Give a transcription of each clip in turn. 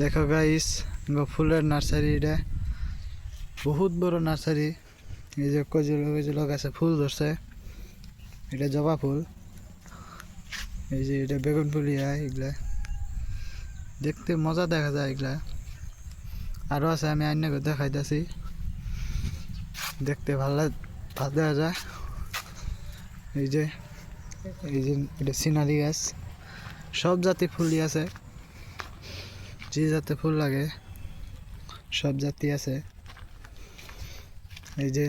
দেখো গাইস, ফুলের নার্সারি, এটা বহুত বড় নার্সারি। এই যে কজল গাছে ফুল ধরছে, এটা জবা ফুল। এই যে এটা বেগুন ফুলিয়া, এগুলা দেখতে মজা দেখা যায়। এগুলা আরো আছে, আমি আইন দেখাইতেছি। দেখতে ভালো দেখা যায়। এই যে এটা সিনারি গাছ, সব জাতি ফুলই আছে। যে জাতে ফুল লাগে সব জাতি আছে। এই যে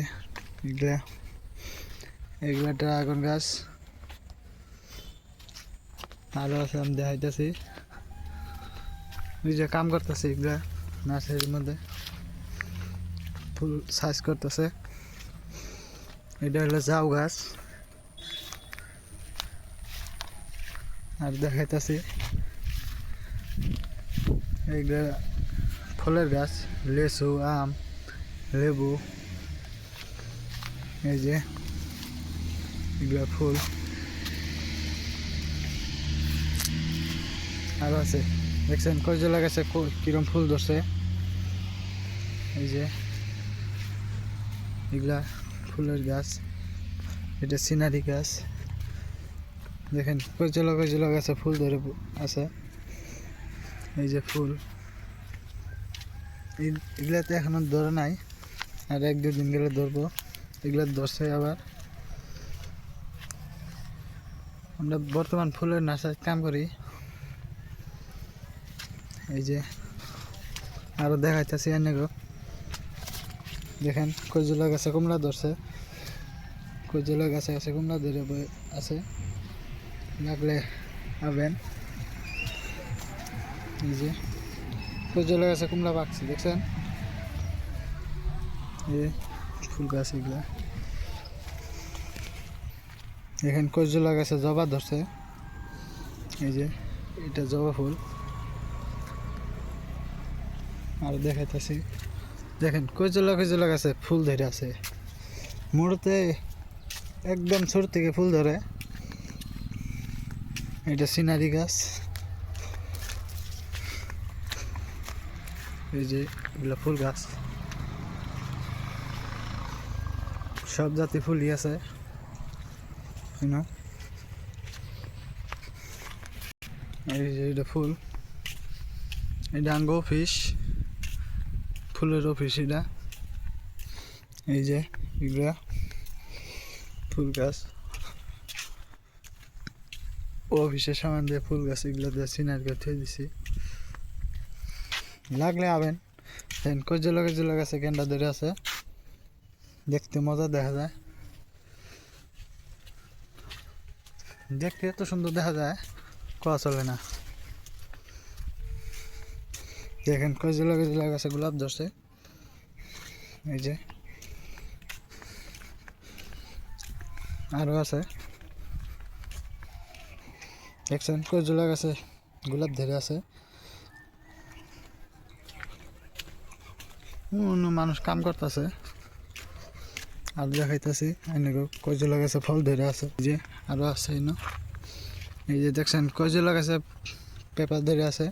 এগুলা ড্রাগন গাছ আরো আছে, আমি দেখাইতেছি। ওই যে কাম করতেছে এগুলা নার্সারির মধ্যে, ফুল সাইজ করতেছে। এটা হলো জাউ গাছ। আর দেখাইতেছি এইগুলা ফলের গাছ, লেচু, আম, লেবু। এই যে এগুলা ফুল আরো আছে। দেখছেন কজলা গাছে কিরম ফুল ধরছে। এই যে এগুলা ফুলের গাছ, এটা সিনারি গাছ। দেখেন কজলা গাছে ফুল ধরে আছে। এই যে ফুল, এগুলাতে এখনো ধরে নাই, আর এক দুদিন গেলে ধরবো। এগুলা ধরছে আবার। আমরা বর্তমান ফুলের নার্সারিতে কাম করি। এই যে আরো দেখাইতেছি এনেগো। দেখেন কজলা গাছে কুমড়া ধরছে, কজলা গাছে আছে কুমড়া ধরে আছে, লাগলে আবেন। এই যে কজলা গাছে কুমড়া পাকছে, দেখছেন। এই ফুল গাছ এগুলা। এখানে কজলা গাছে জবা ধরছে। এই যে এটা জবা ফুল। আর দেখাইতেছি, দেখেন কজলা গাছে ফুল ধরে আছে। মুড়তে একদম ছোট থেকে ফুল ধরে। এটা সিনারি গাছ। এই যে এগুলা ফুল গাছ, সব জাতি ফুলই আছে। এই যে এটা ফুল, এটা আঙ্গ অফিস, ফুলের অফিস এটা। এই যে এগুলা ফুল গাছ, অফিসের সামান দিয়ে ফুল গাছ এগুলো দিয়ে সিনারি গাছ থুয়ে দিছি, লাগলে আবেন। কজলা গাছে গেন্ডা ধরে আছে, দেখতে মজা দেখা যায়। দেখতে এত সুন্দর দেখা যায়, কোয়া চলে না। দেখেন কজলা গাছে গোলাপ ধরছে। এই যে আরো আছে, দেখছেন কজলা গাছে গোলাপ ধরে আছে। অন্য মানুষ কাম করতেছে। আর দেখাইতেছি এনেকে কজলা গাছে ফল ধরে আছে। এই যে আরো আছে এনে। এই যে দেখছেন কজলা গাছে পেপার ধরে আছে।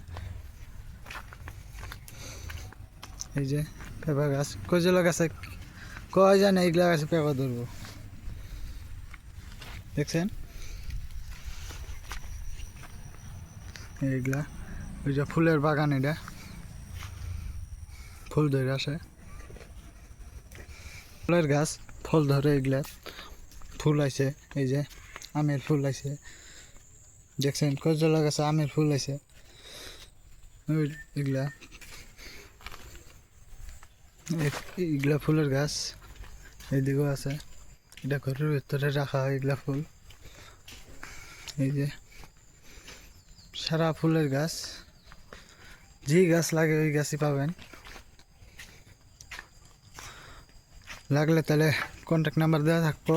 এই যে পেঁপা গাছ, কজলা গাছে কয় যায় না এইগুলা গাছে পেঁপা ধরবো, দেখছেন। এইগুলা ওই যে ফুলের বাগান, এটা ফুল ধরে আসে। ফুলের গাছ ফল ধরে, এগুলা ফুল আইছে। এই যে আমের ফুল আইছে, দেখছেন কজলা গাছে আমের ফুল আইছে। এগুলা এগুলা ফুলের গাছ এইদিকেও আছে। এটা ঘরের ভিতরে রাখা হয় এগুলা ফুল। এই যে সারা ফুলের গাছ, যে গাছ লাগে ওই গাছই পাবেন। লাগলে তাহলে কন্ট্যাক্ট নাম্বার দেওয়া থাকবো,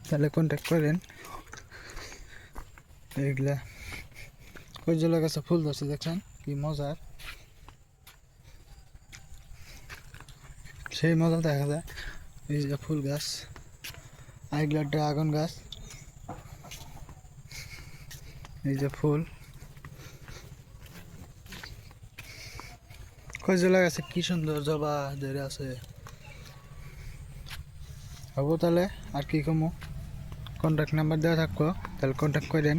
তাহলে কন্ট্যাক্ট করেন। এইগুলা কজলা গাছে ফুল ধরছে, দেখছেন কি মজার, সেই মজা দেখা যায়। এই যে ফুল গাছ, এইগুলা ড্রাগন গাছ। এই যে ফুল, কজলা গাছে কি সুন্দর জবা ধরে আছে। হবো তাহলে আর কি কমো, কন্ট্যাক্ট নাম্বার দেওয়া থাকবো, তাহলে কন্ট্যাক্ট করেন।